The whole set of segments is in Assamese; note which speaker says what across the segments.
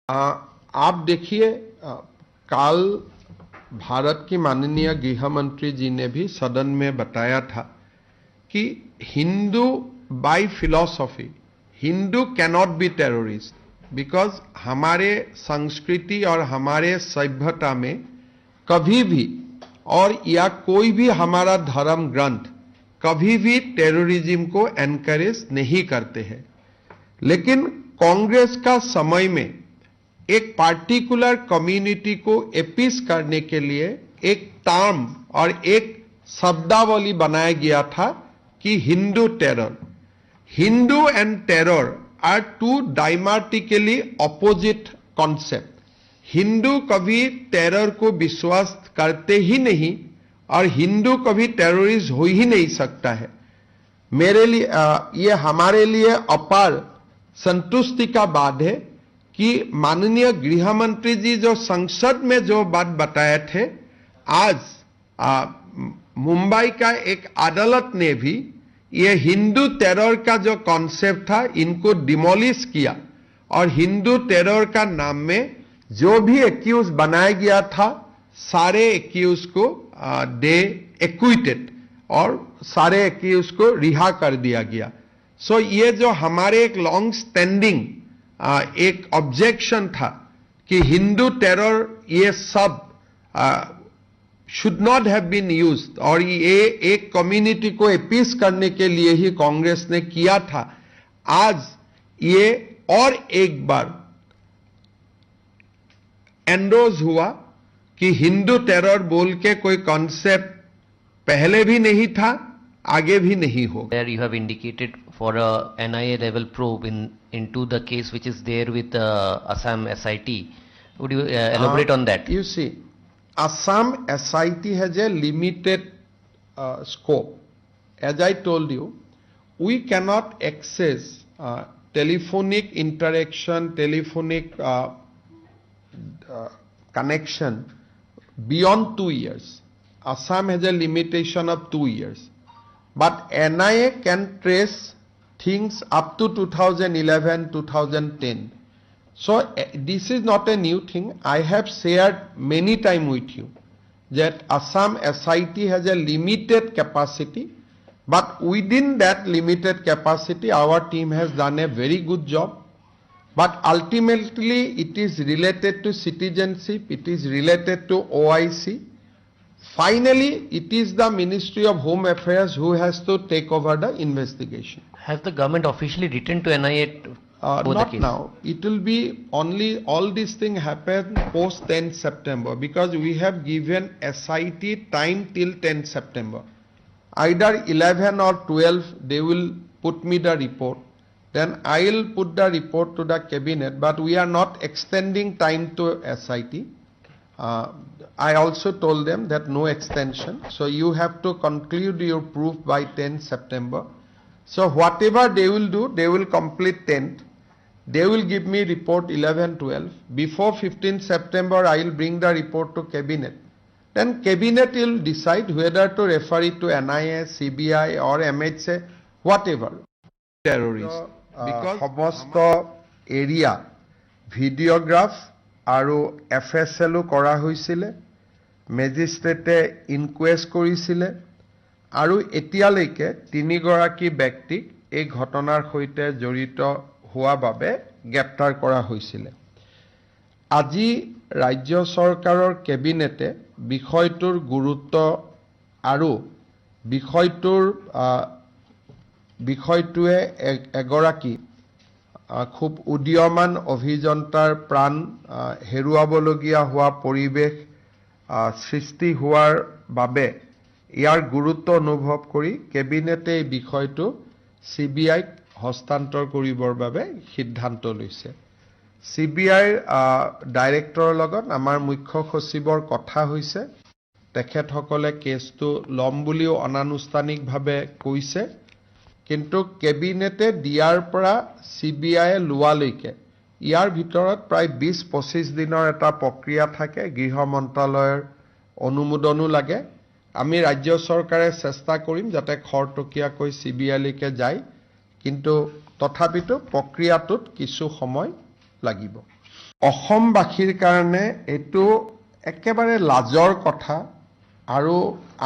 Speaker 1: आप देखिए कल भारत की माननीय गृह मंत्री जी ने भी सदन में बताया था कि Hindu by philosophy Hindu cannot be terrorist because हमारे संस्कृति और हमारे सभ्यता में कभी भी और या कोई भी हमारा धर्म ग्रंथ कभी भी टेररिज्म को एनकरेज नहीं करते हैं। लेकिन कांग्रेस का समय में एक पार्टिकुलर कम्युनिटी को एपीस करने के लिए एक टर्म और एक शब्दावली बनाया गया था कि Hindu terror. Hindu and terror are two diametrically opposite concept. Hindu कभी टेरर को विश्वास करते ही नहीं और हिंदू कभी टेररिस्ट हो ही नहीं सकता है। मेरे लिए ये हमारे लिए अपार संतुष्टि का बात है कि माननीय गृह मंत्री जी जो संसद में जो बात बताए थे, आज मुंबई का एक अदालत ने भी ये हिंदू टेरर का जो कॉन्सेप्ट था इनको डिमोलिश किया और हिंदू टेरर का नाम में जो भी एक्यूज बनाया गया था सारे एक्यूज को दे एक्विटेड और सारे एक्यूज को रिहा कर दिया गया। सो ये जो हमारे एक लॉन्ग स्टैंडिंग एक ऑब्जेक्शन था कि हिंदू टेरर ये सब should not have been used और ये एक कम्युनिटी को अपीस करने के लिए ही कांग्रेस ने किया था, आज ये और एक बार एंडोज हुआ कि हिंदू टेरर बोल के कोई कॉन्सेप्ट पहले भी नहीं था, आगे भी नहीं होगा।
Speaker 2: There you have indicated for a NIA level probe into the case which is there with Assam SIT. Would you elaborate on that?
Speaker 1: You see, Assam SIT has a limited scope. As I told you, we cannot access telephonic interaction, telephonic connection beyond 2 years. Assam has a limitation of 2 years. But NIA can trace things up to 2011, 2010. So this is not a new thing. I have shared many times with you that Assam SIT has a limited capacity, but within that limited capacity, our team has done a very good job. But ultimately, it is related to citizenship, it is related to OIC. Finally, it is the Ministry of Home Affairs who has to take over the investigation.
Speaker 2: Has the government officially written to NIA for the case?
Speaker 1: Not now. It will be only all these things happen post 10 September because we have given SIT time till 10 September. Either 11 or 12 they will put me the report. Then I will put the report to the cabinet, but we are not extending time to SIT. I also told them that no extension. So you have to conclude your proof by 10 September. So whatever they will do, they will complete 10th. They will give me report 11, 12. Before 15 September, I will bring the report to cabinet. Then cabinet will decide whether to refer it to NIA, CBI or MHA, whatever. Terrorist. Because সমস্ত এরিয়া ভিডিওগ্ৰাফ আৰু FSLও কৰা হৈছিলে, মেজিষ্ট্ৰেটে ইনকুৱেষ্ট কৰিছিলে আৰু এতিয়ালৈকে 3 গৰাকী ব্যক্তিক এই ঘটনাৰ সৈতে জড়িত হোৱা বাবে গ্ৰেপ্তাৰ কৰা হৈছিলে। আজি ৰাজ্য চৰকাৰৰ কেবিনেটে বিষয়টোৰ গুৰুত্ব আৰু বিষয়টোৱে এগৰাকী খুব উদীয়মান অভিযন্তাৰ প্ৰাণ হেৰুৱাবলগীয়া হোৱা পৰিৱেশ সৃষ্টি হোৱাৰ বাবে ইয়াৰ গুৰুত্ব অনুভৱ কৰি কেবিনেটে এই বিষয়টো CBIক হস্তান্তৰ কৰিবৰ বাবে সিদ্ধান্ত লৈছে। CBIৰ ডাইৰেক্টৰৰ লগত আমাৰ মুখ্য সচিবৰ কথা হৈছে, তেখেতসকলে কেছটো ল'ম বুলিও অনানুষ্ঠানিকভাৱে কৈছে, কিন্তু কেবিনেটে দিয়াৰ পৰা CBI লোৱালৈকে ইয়াৰ ভিতৰত প্ৰায় 20-25 দিনৰ এটা প্ৰক্ৰিয়া থাকে, গৃহ মন্ত্ৰালয়ৰ অনুমোদনো লাগে। আমি ৰাজ্য চৰকাৰে চেষ্টা কৰিম যাতে খৰতকীয়াকৈ CBIলৈকে যায়, কিন্তু তথাপিতো প্ৰক্ৰিয়াটোত কিছু সময় লাগিব। অসমবাসীৰ কাৰণে এইটো একেবাৰে লাজৰ কথা আৰু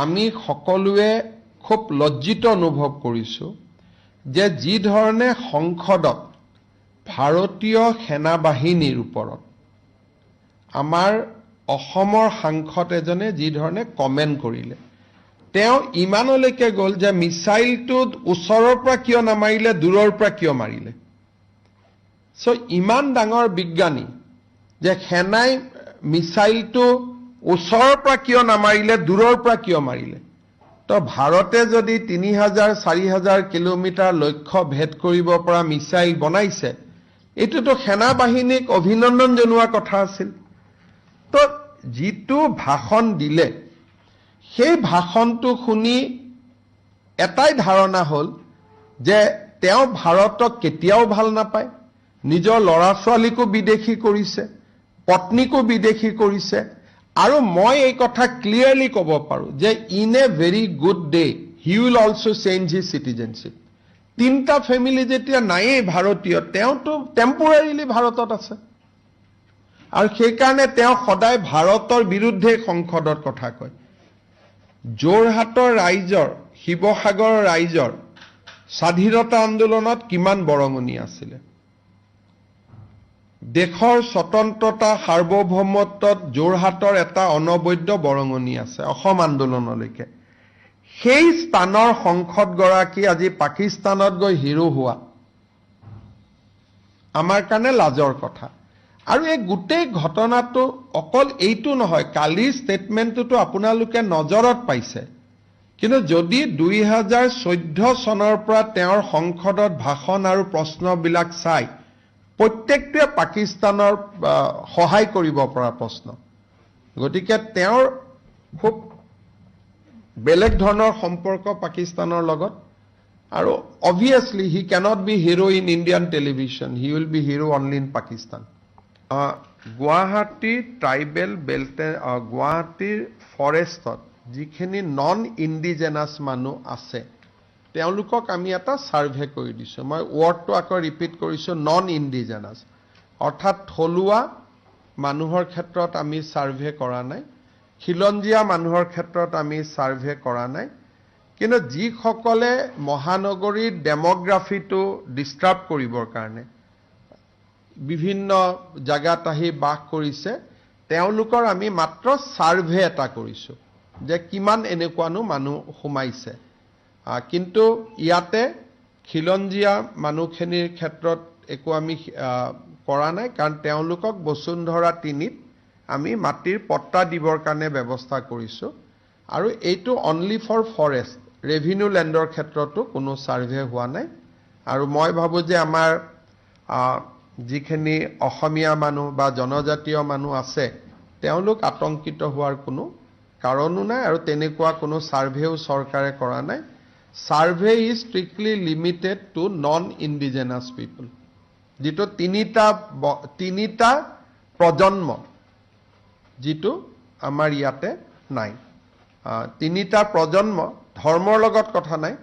Speaker 1: আমি সকলোৱে খুব লজ্জিত অনুভৱ কৰিছোঁ যে যি ধৰণে সংসদত ভাৰতীয় সেনাবাহিনীৰ ওপৰত আমাৰ অসমৰ সাংসদ এজনে যি ধৰণে কমেণ্ট কৰিলে তেওঁ ইমানলৈকে গ'ল যে মিছাইলটো ওচৰৰ পৰা কিয় নামাৰিলে দূৰৰ পৰা কিয় মাৰিলে সো ইমান ডাঙৰ বিজ্ঞানী যে সেনাই মিছাইলটো ওচৰৰ পৰা কিয় নামাৰিলে দূৰৰ পৰা কিয় মাৰিলে তো ভাৰতে যদি 3000 4000 কিলোমিটাৰ লক্ষ্য ভেদ কৰিব পৰা মিছাইল বনাইছে এটোতো সেনাবাহিনীক অভিনন্দন জনোৱা কথা আছিল তো যিটো ভাষণ দিলে সেই ভাষণটো শুনি এটাই ধাৰণা হ'ল যে তেওঁ ভাৰতক কেতিয়াও ভাল নাপায় নিজৰ ল'ৰা ছোৱালীকো বিদেশী কৰিছে পত্নীকো বিদেশী কৰিছে আৰু মই এই কথা ক্লিয়াৰলি ক'ব পাৰোঁ যে in a very good day he will also change his citizenship তিনটা ফ্যামিলি যেতিয়া নাইয়ে ভাৰতীয় তেওঁতো টেম্পোৰাৰিলি ভাৰতত আছে আৰু সেই কাৰণে তেওঁ সদায় ভাৰতৰ বিৰুদ্ধে সংসদৰ কথা কয় যোৰহাটৰ ৰাইজৰ শিৱসাগৰৰ ৰাইজৰ স্বাধীনতা আন্দোলনত কিমান বৰঙণি আছিল দেশৰ স্বতন্ত্ৰতা সাৰ্বভৌমত্বত যোৰহাটৰ এটা অনবদ্য বৰঙণি আছে অসম আন্দোলনলৈকে সেই স্থানৰ সংসদ গৰাকী আজি পাকিস্তানত গৈ হিৰো হোৱা আমাৰ কাৰণে লাজৰ কথা আৰু এই গোটেই ঘটনাটো অকল এইটো নহয় কালিৰ ষ্টেটমেন্টটো আপোনালোকে নজৰত পাইছে কিন্তু যদি 2014 চনৰ পৰা তেওঁৰ সংসদত ভাষণ আৰু প্ৰশ্নবিলাক চাই প্ৰত্যেকটোৱে পাকিস্তানৰ সহায় কৰিব পৰা প্ৰশ্ন গতিকে তেওঁৰ খুব বেলেগ ধৰণৰ সম্পৰ্ক পাকিস্তানৰ লগত আৰু obviously he cannot be hero in Indian television he will be hero only in Pakistan Guwahati tribal belt গুৱাহাটীৰ ফৰেষ্টত যিখিনি নন ইণ্ডিজেনাছ মানুহ আছে তেওঁলোকক আমি এটা সাৰ্ভে কৰি দিছো মই ওয়াৰ্ডটো আকৌ ৰিপিট কৰিছো নন ইণ্ডিজেনাছ অৰ্থাৎ থলুৱা মানুহৰ ক্ষেত্ৰত আমি সাৰ্ভে কৰা নাই খিলঞ্জিয়া মানুহৰ ক্ষেত্ৰত আমি সাৰ্ভে কৰা নাই কিন্তু যিসকলে মহানগৰীৰ ডেমোগ্ৰাফিটো ডিস্টাৰ্ব কৰিবৰ কাৰণে বিভিন্ন জায়গাত আহি বাস কৰিছে তেওঁলোকৰ আমি মাত্ৰ সাৰ্ভে এটা কৰিছো যে কিমান এনেকুৱানো মানুহ সোমাইছে কিন্তু ইয়াতে খিলঞ্জিয়া মানুহখিনিৰ ক্ষেত্ৰত একো আমি কৰা নাই কাৰণ তেওঁলোকক বসুন্ধৰা 3ত আমি মাটিৰ পট্টা দিবৰ কাৰণে ব্যৱস্থা কৰিছো আৰু এইটো অনলি ফৰ ফৰেষ্ট ৰেভিনিউ ল্যান্ডৰ ক্ষেত্ৰতো কোনো সাৰ্ভে হোৱা নাই আৰু মই ভাবো যে আমাৰ যিখিনি অসমীয়া মানুহ বা জনজাতীয় মানুহ আছে তেওঁলোক আতংকিত হোৱাৰ কোনো কাৰণো নাই আৰু তেনেকুৱা কোনো সাৰ্ভেও চৰকাৰে কৰা নাই survey is strictly limited to non indigenous people যেটো তিনিটা প্ৰজন্ম যেটো আমাৰ ইয়াতে নাই তিনিটা প্ৰজন্ম ধৰ্মৰ লগত কথা নাই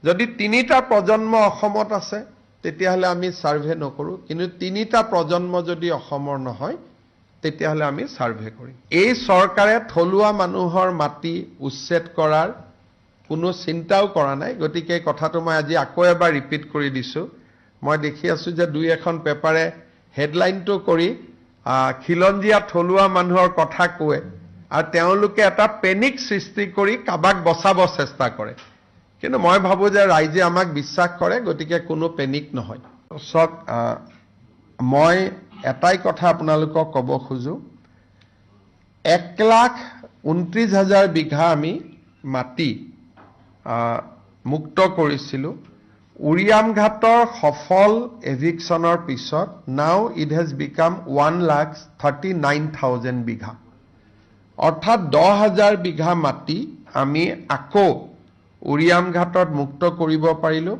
Speaker 1: যদি তিনিটা প্ৰজন্ম অসমত আছে তেতিয়াহলে আমি সাৰ্ভে নকৰো কিন্তু তিনিটা প্ৰজন্ম যদি অসমৰ নহয় তেতিয়াহলে আমি সাৰ্ভে কৰিম এই চৰকাৰে থলুৱা মানুহৰ মাটি উচ্ছেদ কৰাৰ কোনো চিন্তাও কৰা নাই গতিকে কথাটো মই আজি আকৌ এবাৰ ৰিপিট কৰি দিছো মই দেখি আছো যে দুই এখন পেপাৰে হেডলাইনটো কৰি খিলঞ্জিয়া থলুৱা মানুহৰ কথা কয় আৰু তেওঁলোকে এটা পেনিক সৃষ্টি কৰি কাবাক বচাব চেষ্টা কৰে কিন্তু মই ভাবো যে ৰাইজে আমাক বিশ্বাস কৰে গতিকে কোনো পেনিক নহয় সক মই এটাই কথা আপোনালোকক ক'ব খুজো 1,29,000 বিঘা আমি মাটি মুক্ত কৰিছিলো উৰিয়ামঘাটৰ সফল এভিকশনৰ পিছত নাও ইট হেজ বিকাম 1,39,000 বিঘা অৰ্থাৎ 10,000 বিঘা মাটি আমি আকৌ উৰিয়ামঘাটত মুক্ত কৰিব পাৰিলো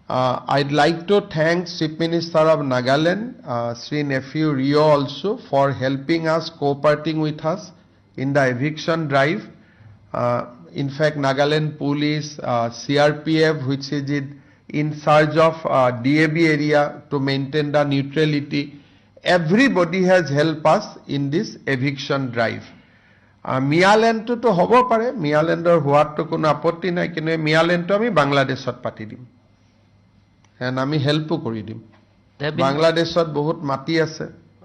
Speaker 1: I'd like to thank Chief Minister of Nagaland, Sri Nephew Rio also for helping us, cooperating with us in the eviction drive. In fact, Nagaland Police, CRPF, which is in charge of DAB area to maintain the neutrality. everybody has helped us in this eviction drive. মিয়ালেণ্ডটো হ'ব পাৰে, মিয়ালেণ্ডৰ হোৱাটো কোনো আপত্তি নাই, কিন্তু মিয়ালেণ্ডটো আমি বাংলাদেশত পাতি দিম এণ্ড আমি হেল্পো কৰি দিম।
Speaker 2: There have been
Speaker 1: বাংলাদেশত বহুত মাটি আছে,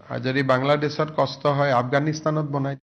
Speaker 1: আৰু যদি বাংলাদেশত কষ্ট হয় আফগানিস্তানত বনাই